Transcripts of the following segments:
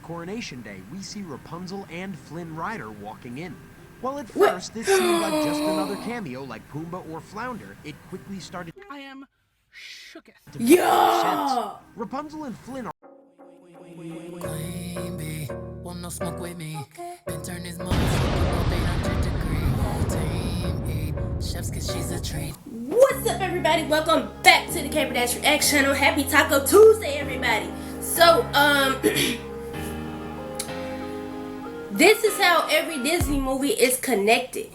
coronation day, we see Rapunzel and Flynn Rider walking in. While at first this seemed like just another cameo like Pumbaa or Flounder, it quickly started I am shooketh. to make sense. Rapunzel and Flynn are Baby, want no smoke with me. Then turn his motherfucker up 800 degree. Team eat chefs cause she's a treat. What's up, everybody? Welcome back to the KBreDazz React channel. Happy Taco Tuesday, everybody. So, this is how every Disney movie is connected.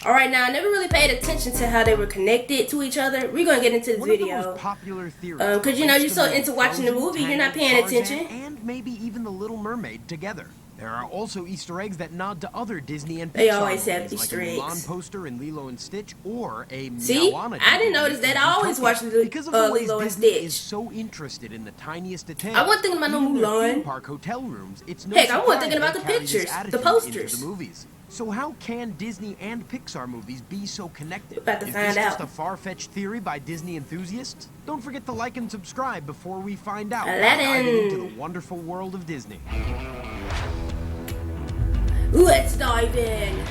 Alright, now I never really paid attention to how they were connected to each other. We're gonna get into this video. Because you know, you're so into watching the movie, you're not paying attention. And maybe even The Little Mermaid together. There are also Easter eggs that nod to other Disney and Pixar They always have movies, Easter like a eggs. Mulan poster in Lilo and Stitch, or a See, Moana I didn't notice that. I always watch the because of the ways Lilo and Disney Stitch. is so interested in the tiniest details. I wasn't thinking about no Even their Mulan. theme park hotel rooms. It's no Heck, I wasn't surprise thinking about they the carry this pictures, the attitude posters. into the movies. So how can Disney and Pixar movies be so connected? About to Is find this just out. a far-fetched theory by Disney enthusiasts? Don't forget to like and subscribe before we find out. Aladdin. Diving into the wonderful world of Disney. Let's dive in.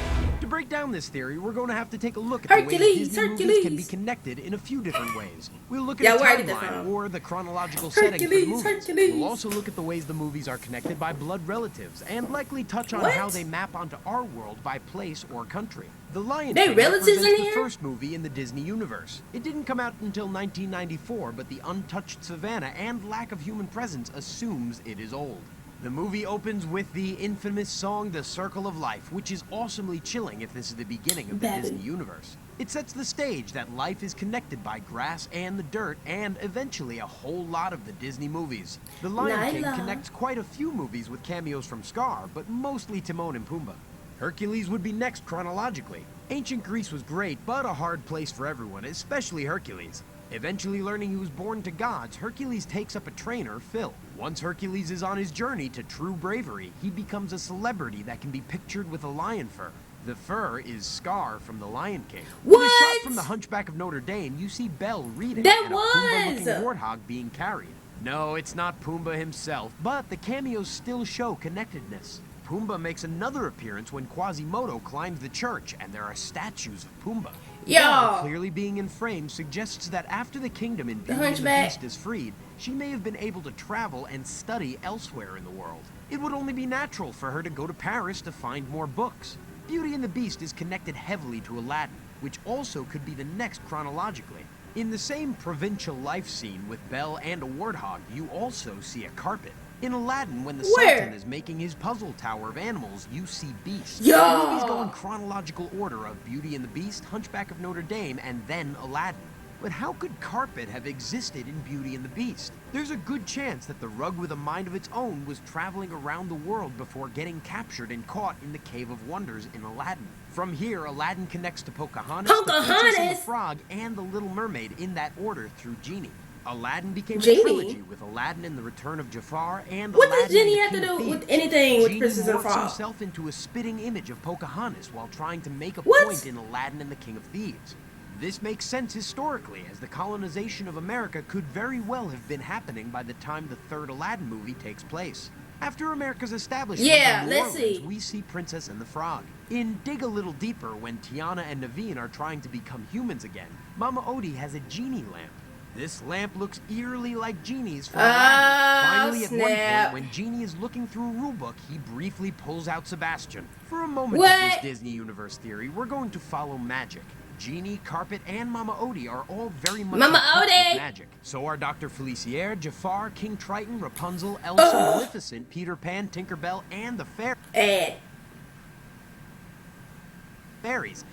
To break down this theory, we're going to have to take a look at the ways Disney movies can be connected in a few different ways. We'll look at the timeline or the chronological setting for the movies. We'll also look at the ways the movies are connected by blood relatives, and likely touch on how they map onto our world by place or country. The Lion King represents the first movie in the Disney universe. It didn't come out until 1994, but the untouched savannah and lack of human presence assumes it is old. The movie opens with the infamous song The Circle of Life, which is awesomely chilling if this is the beginning of the Disney universe. It sets the stage that life is connected by grass and the dirt, and eventually a whole lot of the Disney movies. The Lion King connects quite a few movies with cameos from Scar, but mostly Timon and Pumbaa. Hercules would be next chronologically. Ancient Greece was great, but a hard place for everyone, especially Hercules. Eventually learning he was born to gods, Hercules takes up a trainer, Phil. Once Hercules is on his journey to true bravery, he becomes a celebrity that can be pictured with a lion fur. The fur is Scar from The Lion King. What? In a shot from The Hunchback of Notre Dame, you see Belle reading and a Pumbaa-looking warthog being carried. No, it's not Pumbaa himself, but the cameos still show connectedness. Pumbaa makes another appearance when Quasimodo climbs the church, and there are statues of Pumbaa. Belle, clearly being in frame, suggests that after the kingdom in Beauty and the Beast is freed, she may have been able to travel and study elsewhere in the world. It would only be natural for her to go to Paris to find more books. Beauty and the Beast is connected heavily to Aladdin, which also could be the next chronologically. In the same provincial life scene with Belle and a warthog, you also see a carpet. In Aladdin, when the Sultan is making his puzzle tower of animals, you see beasts. The movies go in chronological order of Beauty and the Beast, Hunchback of Notre Dame, and then Aladdin. But how could carpet have existed in Beauty and the Beast? There's a good chance that the rug with a mind of its own was traveling around the world before getting captured and caught in the Cave of Wonders in Aladdin. From here, Aladdin connects to Pocahontas, the Princess and the Frog, and the Little Mermaid in that order through Genie. Aladdin became a trilogy with Aladdin and the Return of Jafar and what Aladdin does Genie and the have to King do of with Thieves. anything with Genie Princess and the morphs Frog? himself into a spitting image of Pocahontas while trying to make a point in Aladdin and the King of Thieves. This makes sense historically, as the colonization of America could very well have been happening by the time the third Aladdin movie takes place. After America's establishment in New Orleans, we see Princess and the Frog. In Dig a Little Deeper, when Tiana and Naveen are trying to become humans again, Mama Odie has a genie lamp. This lamp looks eerily like Genie's from Aladdin. Finally, at one point, when Genie is looking through a rulebook, he briefly pulls out Sebastian. For a moment of this Disney Universe theory, we're going to follow magic. Genie, Carpet, and Mama Odie are all very much in touch with magic. So are Dr. Felicier, Jafar, King Triton, Rapunzel, Elsa, Maleficent, Peter Pan, Tinkerbell, and the fairies.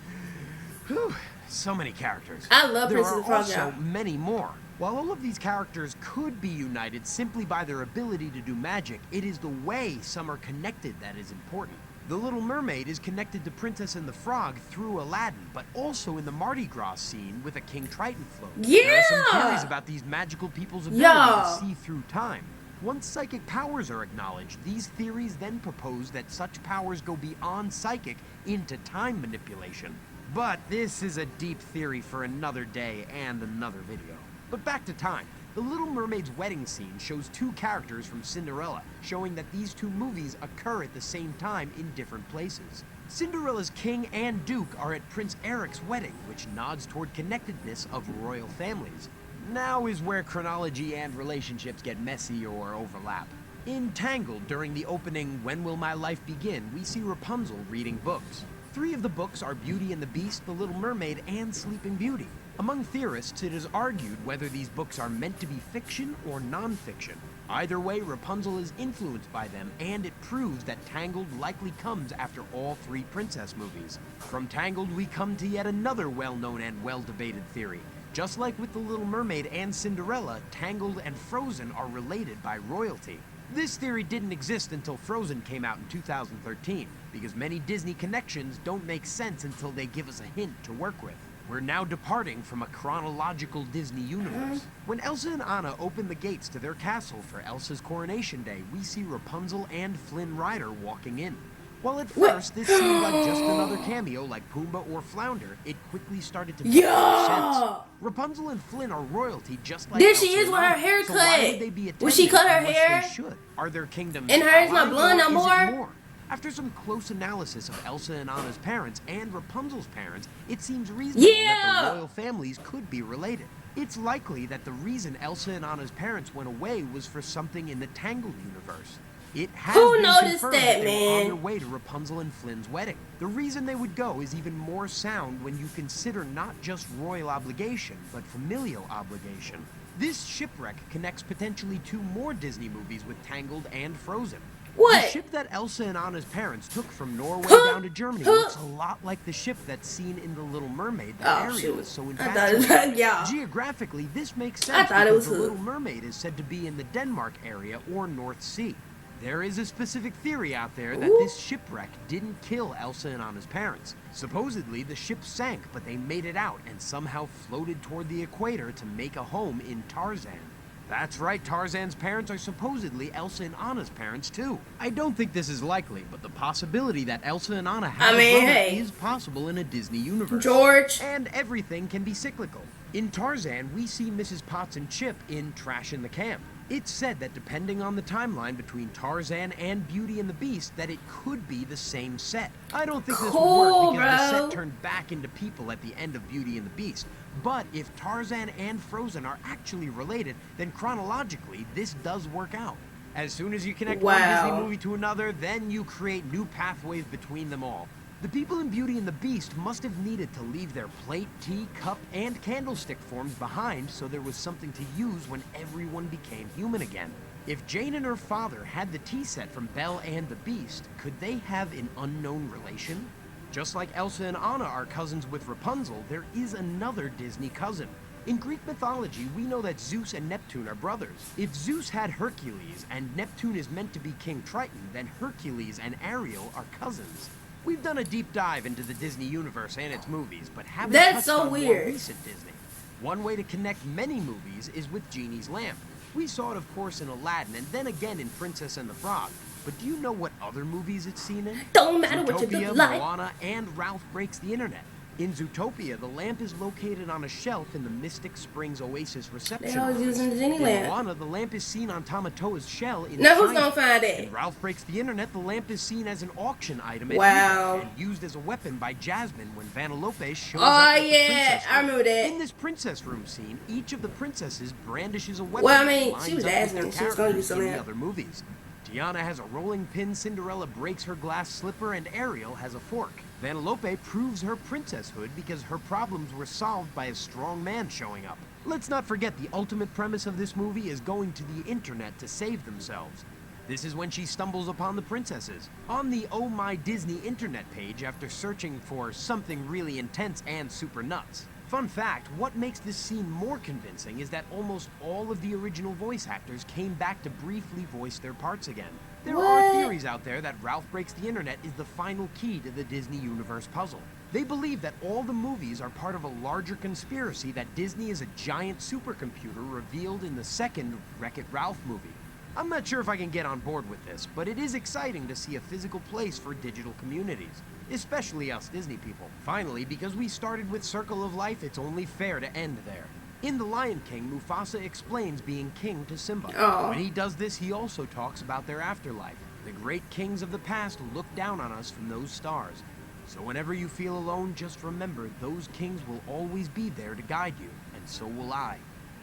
Whew, so many characters. I love Princess and the Frog. There are also many more. While all of these characters could be united simply by their ability to do magic, it is the way some are connected that is important. The Little Mermaid is connected to Princess and the Frog through Aladdin, but also in the Mardi Gras scene with a King Triton float. There are some theories about these magical people's ability to see through time. Once psychic powers are acknowledged, these theories then propose that such powers go beyond psychic into time manipulation. But this is a deep theory for another day and another video. But back to time. The Little Mermaid's wedding scene shows two characters from Cinderella, showing that these two movies occur at the same time in different places. Cinderella's king and duke are at Prince Eric's wedding, which nods toward connectedness of royal families. Now is where chronology and relationships get messy or overlap. In Tangled, during the opening When Will My Life Begin, we see Rapunzel reading books. 3 of the books are Beauty and the Beast, The Little Mermaid, and Sleeping Beauty. Among theorists, it is argued whether these books are meant to be fiction or non-fiction. Either way, Rapunzel is influenced by them, and it proves that Tangled likely comes after all 3 princess movies. From Tangled, we come to yet another well-known and well-debated theory. Just like with The Little Mermaid and Cinderella, Tangled and Frozen are related by royalty. This theory didn't exist until Frozen came out in 2013, because many Disney connections don't make sense until they give us a hint to work with. We're now departing from a chronological Disney universe. When Elsa and Anna open the gates to their castle for Elsa's coronation day, we see Rapunzel and Flynn Rider walking in. While at first this seemed like just another cameo like Pumbaa or Flounder, it quickly started to make sense. Rapunzel and Flynn are royalty just like There Elsa she is and with her Anna. hair So why would cut. they be When she cut her attending hair, unless they should? Are their kingdoms and hers not allies, blonde or no is it more? more? After some close analysis of Elsa and Anna's parents and Rapunzel's parents, it seems reasonable that the royal families could be related. It's likely that the reason Elsa and Anna's parents went away was for something in the Tangled universe. It has been noticed confirmed that, they were on man? their way to Rapunzel and Flynn's wedding. The reason they would go is even more sound when you consider not just royal obligation, but familial obligation. This shipwreck connects potentially 2 more Disney movies with Tangled and Frozen. What? The ship that Elsa and Anna's parents took from Norway down to Germany looks a lot like the ship that's seen in The Little Mermaid that Ariel is so infatuated with. Geographically, this makes sense because The Little Mermaid is said to be in the Denmark area or North Sea. There is a specific theory out there that this shipwreck didn't kill Elsa and Anna's parents. Supposedly, the ship sank, but they made it out and somehow floated toward the equator to make a home in Tarzan. That's right, Tarzan's parents are supposedly Elsa and Anna's parents, too. I don't think this is likely, but the possibility that Elsa and Anna have a brother is possible in a Disney universe. And everything can be cyclical. In Tarzan, we see Mrs. Potts and Chip in Trash in the Camp. It's said that depending on the timeline between Tarzan and Beauty and the Beast, that it could be the same set. I don't think this would work because the set turned back into people at the end of Beauty and the Beast. But if Tarzan and Frozen are actually related, then chronologically, this does work out. As soon as you connect one Disney movie to another, then you create new pathways between them all. The people in Beauty and the Beast must have needed to leave their plate, tea, cup, and candlestick forms behind so there was something to use when everyone became human again. If Jane and her father had the tea set from Belle and the Beast, could they have an unknown relation? Just like Elsa and Anna are cousins with Rapunzel, there is another Disney cousin. In Greek mythology, we know that Zeus and Neptune are brothers. If Zeus had Hercules and Neptune is meant to be King Triton, then Hercules and Ariel are cousins. We've done a deep dive into the Disney universe and its movies, but haven't touched on more recent Disney. One way to connect many movies is with Genie's Lamp. We saw it, of course, in Aladdin, and then again in Princess and the Frog. But do you know what other movies it's seen in? Don't matter what you look like. Moana, and Ralph Breaks the Internet. In Zootopia, the lamp is located on a shelf in the Mystic Springs Oasis reception office. In Moana, the lamp is seen on Tamatoa's shell in China. Who's gonna find it? In Ralph Breaks the Internet, the lamp is seen as an auction item at eBay and used as a weapon by Jasmine when Vanellope shows up at the princess room. I remember that. In this princess room scene, each of the princesses brandishes a weapon. She was asking. She was gonna use in the other movies. Tiana has a rolling pin, Cinderella breaks her glass slipper, and Ariel has a fork. Vanellope proves her princesshood because her problems were solved by a strong man showing up. Let's not forget the ultimate premise of this movie is going to the internet to save themselves. This is when she stumbles upon the princesses. On the Oh My Disney internet page after searching for something really intense and super nuts. Fun fact, what makes this scene more convincing is that almost all of the original voice actors came back to briefly voice their parts again. There are theories out there that Ralph Breaks the Internet is the final key to the Disney Universe puzzle. They believe that all the movies are part of a larger conspiracy that Disney is a giant supercomputer revealed in the second Wreck-It Ralph movie. I'm not sure if I can get on board with this, but it is exciting to see a physical place for digital communities, especially us Disney people. Finally, because we started with Circle of Life, it's only fair to end there. In The Lion King, Mufasa explains being king to Simba. Oh. When he does this, he also talks about their afterlife. The great kings of the past look down on us from those stars. So whenever you feel alone, just remember those kings will always be there to guide you, and so will I.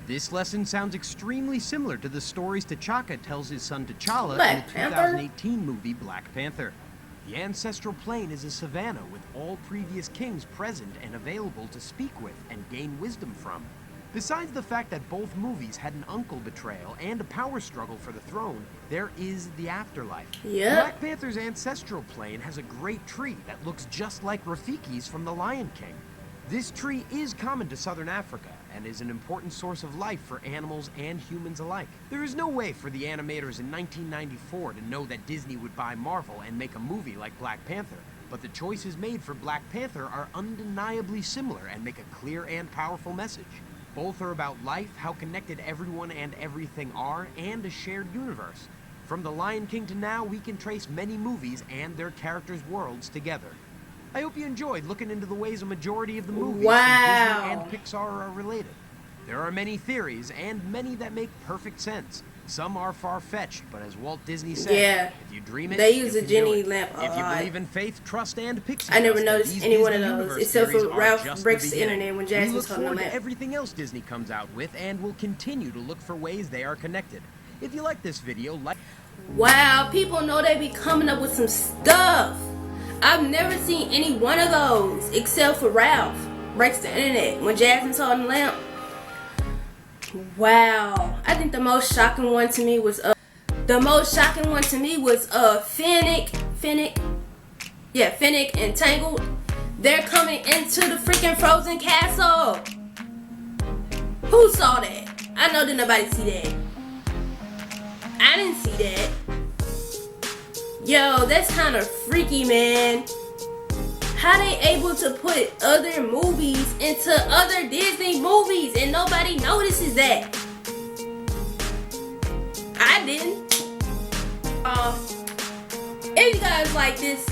This lesson sounds extremely similar to the stories T'Chaka tells his son T'Challa in the 2018 movie Black Panther. The ancestral plane is a savanna with all previous kings present and available to speak with and gain wisdom from. Besides the fact that both movies had an uncle betrayal and a power struggle for the throne, there is the afterlife. Yep. Black Panther's ancestral plane has a great tree that looks just like Rafiki's from The Lion King. This tree is common to southern Africa and is an important source of life for animals and humans alike. There is no way for the animators in 1994 to know that Disney would buy Marvel and make a movie like Black Panther, but the choices made for Black Panther are undeniably similar and make a clear and powerful message. Both are about life, how connected everyone and everything are, and a shared universe. From The Lion King to now, we can trace many movies and their characters' worlds together. I hope you enjoyed looking into the ways a majority of the movies from Disney and Pixar are related. There are many theories, and many that make perfect sense. Some are far-fetched, but as Walt Disney said, if you dream it, they use you a can Jenny do it. lamp a If you lot. believe in faith, trust, and pixie I never dust, noticed these any one of Disney those, universe except for theories are Ralph just breaks the beginning. internet when We Jasmine look told him forward to that. everything else Disney comes out with, and will continue to look for ways they are connected. If you like this video, like... Wow, people know they be coming up with some stuff. I've never seen any one of those, except for Ralph breaks the internet when Jasmine's holding the lamp. Wow, I think the most shocking one to me was Finnick and Tangled. They're coming into the freaking frozen castle. Who saw that? I know didn't nobody see that. I didn't see that. Yo, that's kind of freaky, man. How they able to put other movies into other Disney movies and nobody notices that? I didn't. If you guys like this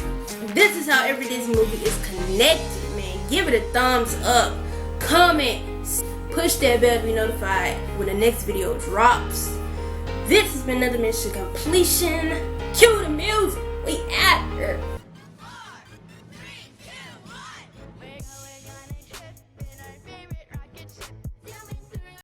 is how every Disney movie is connected, man. Give it a thumbs up. Comment. Push that bell to be notified when the next video drops. This has been another mission completion. Cue the music. We out here.